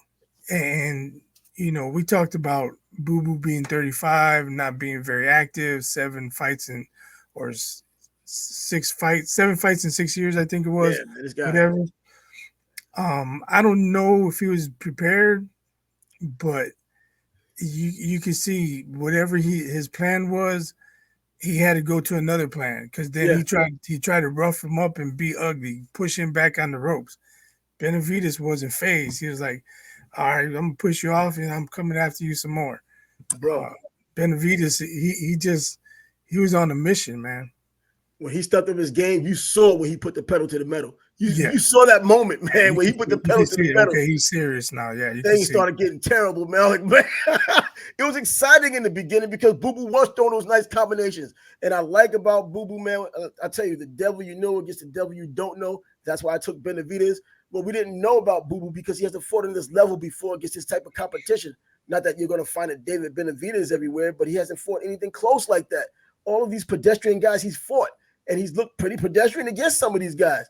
and we talked about Boo Boo being 35, not being very active, 7 fights in 7 fights in 6 years, I think it was. Yeah, this guy. Whatever. I don't know if he was prepared, but you can see whatever his plan was, he had to go to another plan because then he tried to rough him up and be ugly, push him back on the ropes. Benavidez wasn't phased. He was like, all right, I'm gonna push you off and I'm coming after you some more. Bro. Benavidez, he was on a mission, man. When he stepped up his game, you saw when he put the pedal to the metal. You saw that moment, man, when he put the pedal to the metal. Okay, he's serious now. Yeah, then he started getting terrible, man. Like, man, it was exciting in the beginning because Boo Boo was throwing those nice combinations. And I like about Boo Boo, man, I tell you, the devil you know against the devil you don't know. That's why I took Benavidez. But we didn't know about Boo Boo because he hasn't fought in this level before against this type of competition. Not that you're going to find a David Benavidez everywhere, but he hasn't fought anything close like that. All of these pedestrian guys he's fought, and he's looked pretty pedestrian against some of these guys.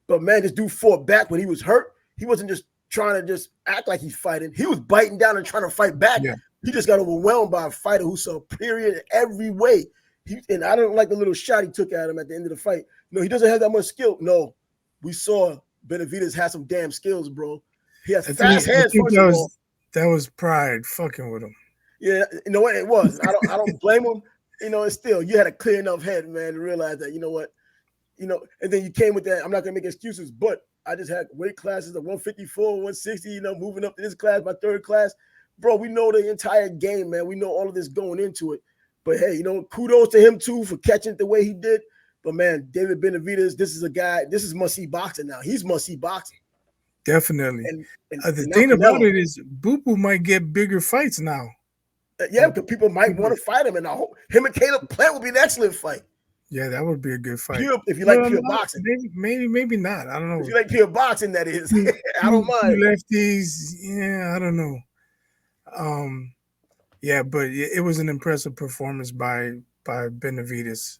But, man, this dude fought back when he was hurt. He wasn't just trying to just act like he's fighting. He was biting down and trying to fight back. Yeah. He just got overwhelmed by a fighter who's superior in every way. And I don't like the little shot he took at him at the end of the fight. No, he doesn't have that much skill. No, we saw Benavidez had some damn skills, bro. He has fast hands. That was pride fucking with him. Yeah, you know what it was. I don't blame him. It's still you had a clear enough head, man, to realize that. You know what, and then you came with that. I'm not gonna make excuses, but I just had weight classes of 154, 160. Moving up to this class, my third class, bro. We know the entire game, man. We know all of this going into it. But hey, kudos to him too for catching it the way he did. But man, David Benavidez, this is a guy. This is must-see boxing now. He's must-see boxing. Definitely. And the thing about it is, Boo Boo might get bigger fights now. Yeah, because people might want to fight him, and I hope him and Caleb Plant would be an excellent fight. Yeah, that would be a good fight. If you like pure boxing, maybe not. I don't know. If you like pure boxing, that is. I don't mind. Lefties, yeah, I don't know. Yeah, but it was an impressive performance by Benavidez.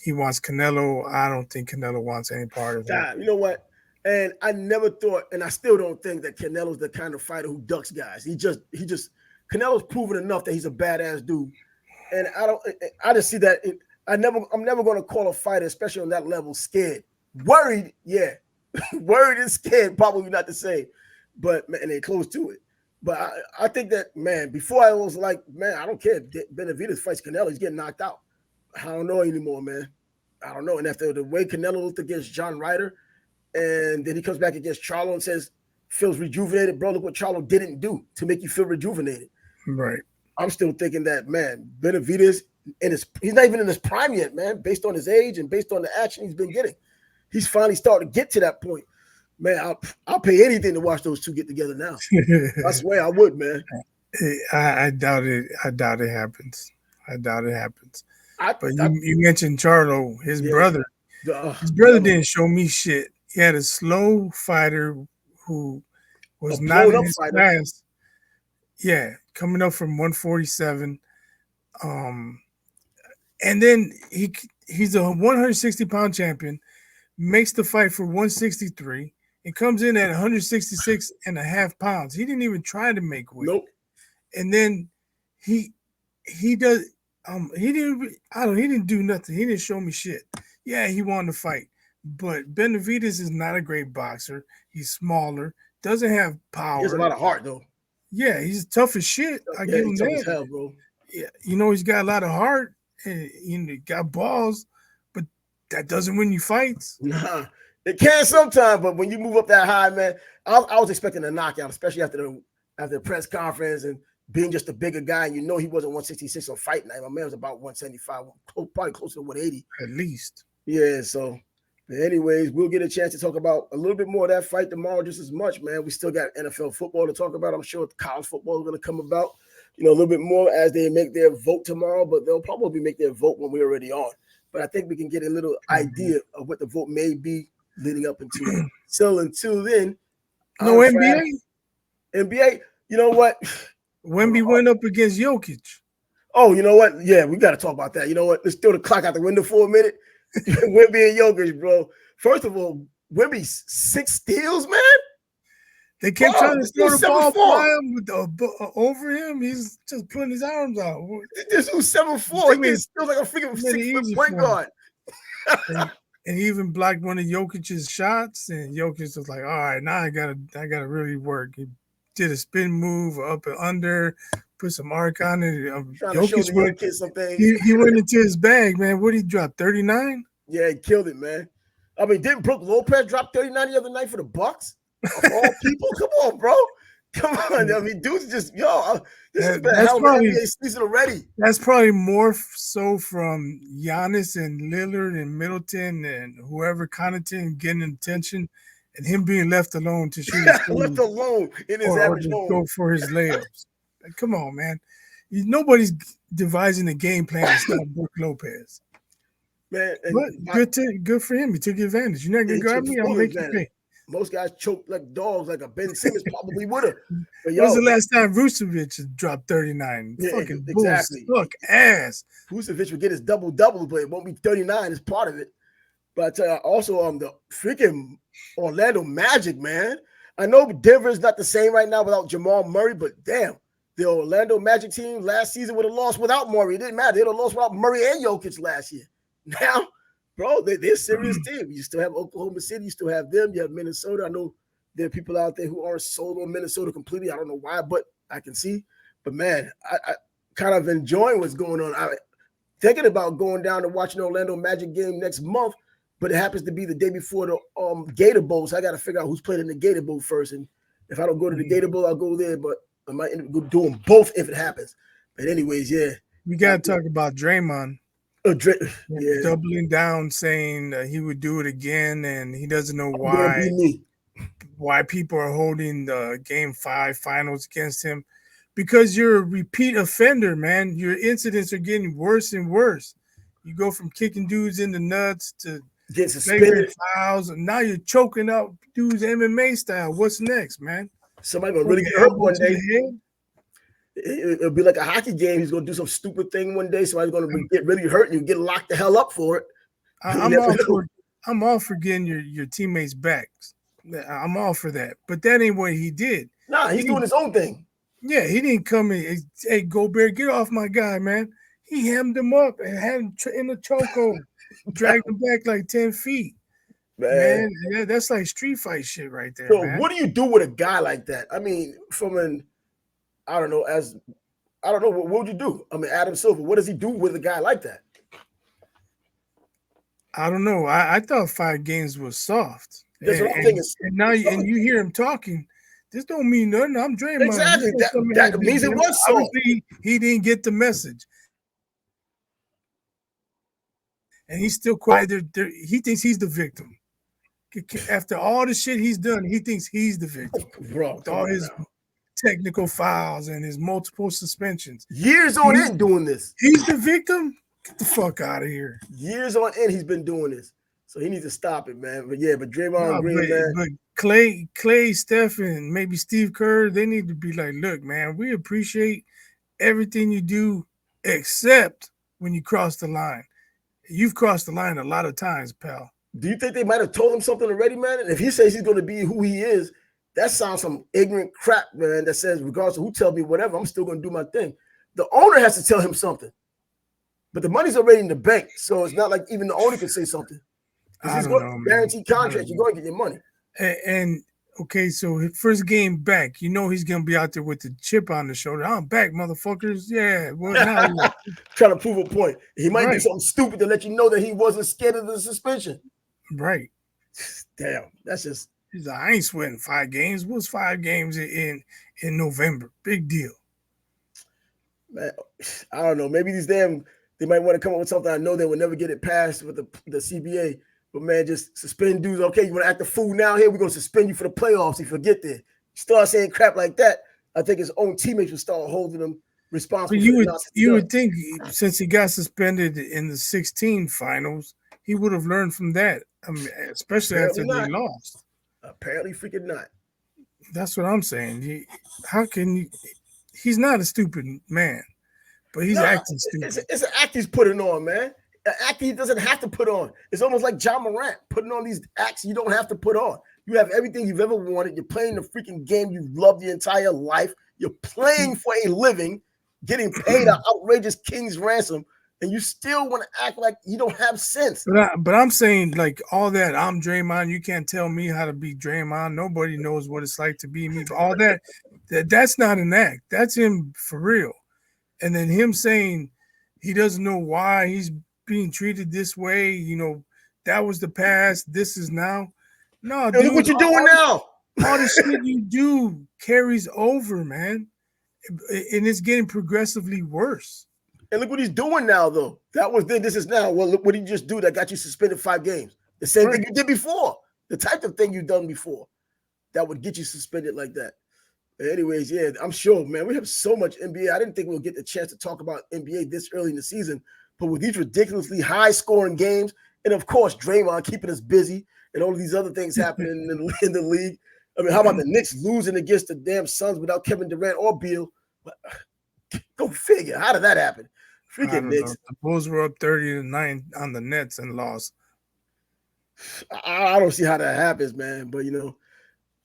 He wants Canelo. I don't think Canelo wants any part of that. You know what? And I never thought, and I still don't think that Canelo's the kind of fighter who ducks guys. He just Canelo's proven enough that he's a badass dude. And I just see that I'm never going to call a fighter, especially on that level, scared. Worried, yeah. Worried and scared, probably not the same. But man, they're close to it. But I think that, man, before I was like, man, I don't care if Benavidez fights Canelo, he's getting knocked out. I don't know anymore, man. I don't know. And after the way Canelo looked against John Ryder, and then he comes back against Charlo and says, feels rejuvenated. Bro, look what Charlo didn't do to make you feel rejuvenated. Right. I'm still thinking that, man, Benavidez, he's not even in his prime yet, man, based on his age and based on the action he's been getting. He's finally starting to get to that point. Man, I'll pay anything to watch those two get together now. I swear I would, man. I doubt it. I doubt it happens. But you mentioned Charlo, his brother. His brother didn't show me shit. He had a slow fighter who was not in his class. Yeah, coming up from 147. And then he's a 160-pound champion, makes the fight for 163, and comes in at 166 and a half pounds. He didn't even try to make weight. Nope. And then he does he didn't do nothing. He didn't show me shit. Yeah, he won the fight. But Benavidez is not a great boxer. He's smaller, doesn't have power. He has a lot of heart, though. Yeah, he's tough as shit. I give him that. Hell, bro. Yeah, he's got a lot of heart and got balls, but that doesn't win you fights. Nah, it can sometimes, but when you move up that high, man, I was expecting a knockout, especially after the press conference and being just a bigger guy. And he wasn't 166 on fight night. My man was about 175, probably closer to 180 at least. Yeah. So, anyways, we'll get a chance to talk about a little bit more of that fight tomorrow, just as much, man. We still got NFL football to talk about. I'm sure college football is going to come about. a little bit more as they make their vote tomorrow, but they'll probably make their vote when we're already on. But I think we can get a little idea of what the vote may be leading up into it. So until then, no NBA? NBA, you know what? Wemby went up against Jokic. Oh, you know what? Yeah, we got to talk about that. You know what? Let's throw the clock out the window for a minute. Wemby and Jokic, bro. First of all, Wemby's 6 steals, man. They kept trying to throw the ball by him with over him. He's just putting his arms out. This was 7'4". He gets steals like a freaking 6-foot point guard. And he even blocked one of Jokic's shots, and Jokic was like, "All right, now I gotta really work." He did a spin move up and under, put some arc on it. Jokic he went into his bag, man. What did he drop? 39? Yeah, he killed it, man. I mean, didn't Brook Lopez drop 39 the other night for the Bucks? Of all people, come on, bro. Come on. I mean, dude's just this has been a hell of an NBA season already. That's probably more so from Giannis and Lillard and Middleton and whoever Connaughton getting attention and him being left alone to shoot. Left alone in his average home. Go for his layups. Like, come on, man. Nobody's devising a game plan to stop Brook Lopez. Man, but good for him. He took advantage. You're not gonna grab me. I'll make you pay. Most guys choke like dogs, like a Ben Simmons probably would have. When was the last time Vucevic dropped 39? Yeah, fucking exactly. Look, ass. Vucevic would get his double-double, but it won't be 39 as part of it. But also the freaking Orlando Magic, man. I know Denver's not the same right now without Jamal Murray, but damn, the Orlando Magic team last season would have lost without Murray. It didn't matter. They'd have lost without Murray and Jokic last year. Now, bro, they're a serious team. You still have Oklahoma City. You still have them. You have Minnesota. I know there are people out there who aren't sold on Minnesota completely. I don't know why, but I can see. But, man, I kind of enjoying what's going on. I'm thinking about going down to watch an Orlando Magic game next month, but it happens to be the day before the Gator Bowl, so I got to figure out who's playing in the Gator Bowl first. And if I don't go to the Gator Bowl, I'll go there, but I might end up doing both if it happens. But anyways, yeah. We got to talk about Draymond. Yeah. Doubling down, saying he would do it again, and he doesn't know why people are holding the Game 5 finals against him. Because you're a repeat offender, man. Your incidents are getting worse and worse. You go from kicking dudes in the nuts to get suspended fouls, and now you're choking out dudes MMA style. What's next, man? Somebody gonna really get hurt one day. It'll be like a hockey game. He's gonna do some stupid thing one day. Somebody's gonna get really hurt, and you get locked the hell up for it. I'm all for getting your teammates back. I'm all for that. But that ain't what he did. Nah, he's doing his own thing. Yeah, he didn't come in. Hey, Gobert, get off my guy, man. He hemmed him up and had him in a chokehold, dragged him back like 10 feet. Man, that's like street fight shit right there. So man. What do you do with a guy like that? I mean, what would you do? I mean, Adam Silver, what does he do with a guy like that? I don't know. I thought 5 games was soft. And you hear him talking. This don't mean nothing. I'm Draymond. Exactly. That means it was soft. Obviously, he didn't get the message. And he's still quiet. He thinks he's the victim. After all the shit he's done, he thinks he's the victim. Bro, with all his technical fouls and his multiple suspensions. Years on end doing this. He's the victim? Get the fuck out of here. Years on end he's been doing this. So he needs to stop it, man. But Draymond Green, man. But Clay, Steph, and maybe Steve Kerr, they need to be like, look, man, we appreciate everything you do except when you cross the line. You've crossed the line a lot of times, pal. Do you think they might have told him something already, man? And if he says he's going to be who he is, that sounds some ignorant crap, man, that says regardless of who tells me whatever, I'm still going to do my thing. The owner has to tell him something. But the money's already in the bank, so it's not like even the owner can say something. He's going to guarantee contract. You're going to get your money. And okay, so his first game back, he's going to be out there with the chip on the shoulder. I'm back, motherfuckers. Yeah. Well, now trying to prove a point. He might do something stupid to let you know that he wasn't scared of the suspension. Right. Damn, that's just. He's like, I ain't sweating 5 games. What's 5 games in November? Big deal. Man, I don't know. Maybe they might want to come up with something. I know they will never get it passed with the CBA. But, man, just suspend dudes. Okay, you want to act a fool now here? We're going to suspend you for the playoffs if you forget that. Start saying crap like that, I think his own teammates will start holding him responsible But for the nonsense. You would think since he got suspended in the 16 finals, he would have learned from that. I mean, especially Apparently after not. they lost. Apparently freaking not. That's what I'm saying. How can you? He's not a stupid man, but he's acting stupid. It's an act he's putting on, man. An act he doesn't have to put on. It's almost like John Morant putting on these acts you don't have to put on. You have everything you've ever wanted. You're playing the freaking game you've loved your entire life. You're playing for a living, getting paid an outrageous king's ransom, and you still want to act like you don't have sense. But I'm saying, like, all that, I'm Draymond, you can't tell me how to be Draymond. Nobody knows what it's like to be me. But all that's not an act. That's him for real. And then him saying he doesn't know why he's being treated this way. You know, that was the past. This is now. No, dude, look what you're doing now. All the shit you do carries over, man. And it's getting progressively worse. And look what he's doing now, though. That was then, this is now. Well, look what he just do that got you suspended 5 games. The same thing you did before. The type of thing you've done before that would get you suspended like that. Anyways, yeah, I'm sure, man, we have so much NBA. I didn't think we'll get the chance to talk about NBA this early in the season, but with these ridiculously high-scoring games, and of course, Draymond keeping us busy, and all of these other things happening in the league. I mean, how about the Knicks losing against the damn Suns without Kevin Durant or Beal? Go figure. How did that happen? Freaking Knicks. The Bulls were up 30-9 on the Nets and lost. I don't see how that happens, man. But you know,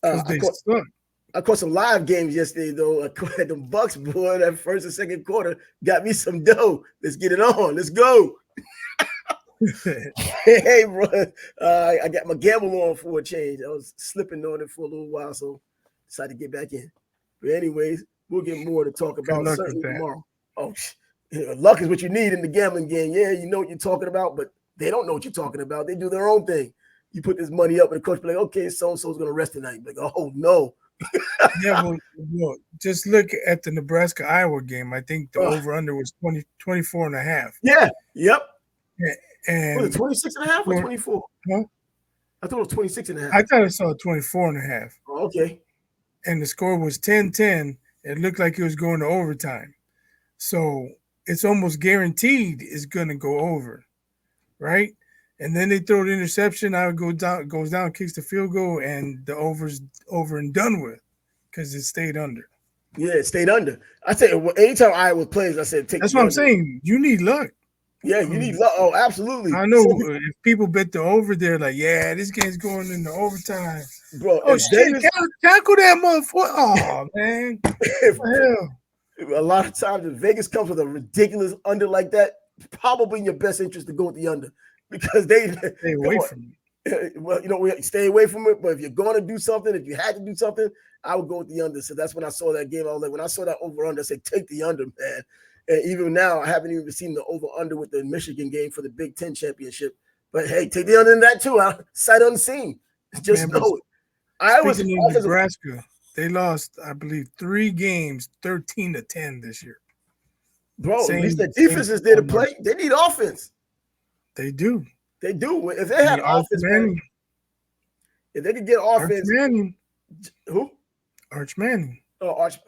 I caught some live games yesterday, though. I caught the Bucks, boy. That first and second quarter got me some dough. Let's get it on. Let's go. Hey, bro. I got my gamble on for a change. I was slipping on it for a little while, so decided to get back in. But anyways, we'll get more to talk about certainly tomorrow. Oh, luck is what you need in the gambling game. Yeah, you know what you're talking about, but they don't know what you're talking about. They do their own thing. You put this money up, and the coach be like, okay, so-and-so's going to rest tonight. Like, oh, no. Yeah, well, just look at the Nebraska-Iowa game. I think the over-under was 24 and a half. Yeah, yep. Yeah, and was it 26 and a half or 24? Huh? I thought it was 26 and a half. I thought I saw 24 and a half. Oh, okay. And the score was 10-10. It looked like it was going to overtime. So it's almost guaranteed it's going to go over, right? And then they throw the interception. I would goes down, kicks the field goal, and the over's over and done with because it stayed under. Yeah, it stayed under. I said anytime Iowa plays, I said take. That's what I'm saying. You need luck. Yeah, you need luck. Oh, absolutely. I know if people bet the over, they're like, yeah, this game's going into overtime. Bro, oh shit, tackle that motherfucker. Oh man. A lot of times if Vegas comes with a ridiculous under like that, probably in your best interest to go with the under. Because they stay away from it. Well, you know, stay away from it. But if you're going to do something, if you had to do something, I would go with the under. So that's when I saw that game. I was like, when I saw that over-under, I said, take the under, man. And even now, I haven't even seen the over-under with the Michigan game for the Big Ten championship. But hey, take the under in that too. Sight unseen. Just know it. I was in Nebraska. They lost, I believe, 3 games, 13-10 this year. Bro, at least the defense is there to play. They need offense. They do. They do. If they had offense, man, if they could get offense. Arch Manning. Who? Arch Manning. Oh, Arch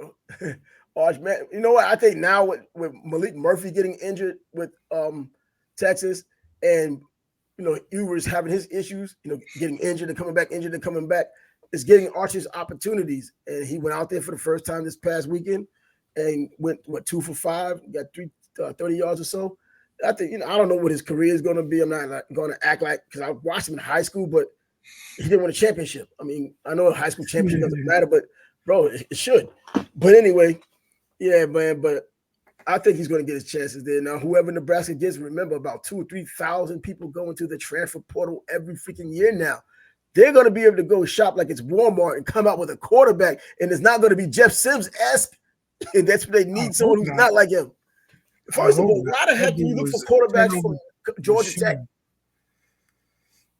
Manning. You know what? I think now with Malik Murphy getting injured with Texas, and you know Ewers having his issues, you know, getting injured and coming back, it's getting Arch's opportunities. And he went out there for the first time this past weekend and went 2 for 5, got 30 yards or so. I think, you know, I don't know what his career is going to be. I'm not going to act like, because I watched him in high school, but he didn't win a championship. I mean, I know a high school championship doesn't matter, but bro, it should. But anyway, yeah, man. But I think he's going to get his chances there. Now, whoever Nebraska gets, remember about 2,000 or 3,000 people going to the transfer portal every freaking year now. They're going to be able to go shop like it's Walmart and come out with a quarterback, and it's not going to be Jeff Sims-esque. And that's what they need, someone who's not like him. First of all, why the heck do you look for quarterbacks from Georgia Tech?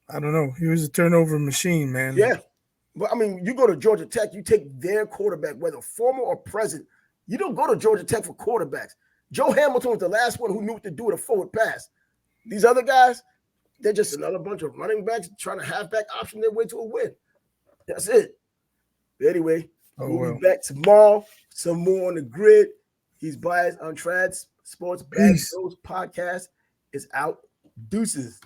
I don't know. He was a turnover machine, man. Yeah. But, I mean, you go to Georgia Tech, you take their quarterback, whether former or present. You don't go to Georgia Tech for quarterbacks. Joe Hamilton was the last one who knew what to do with a forward pass. These other guys, they're just another bunch of running backs trying to halfback option their way to a win. That's it. But anyway, we'll be back tomorrow. Some more on the grid. He's biased on Trad Sports Bad Peace. Shows podcast is out. Deuces.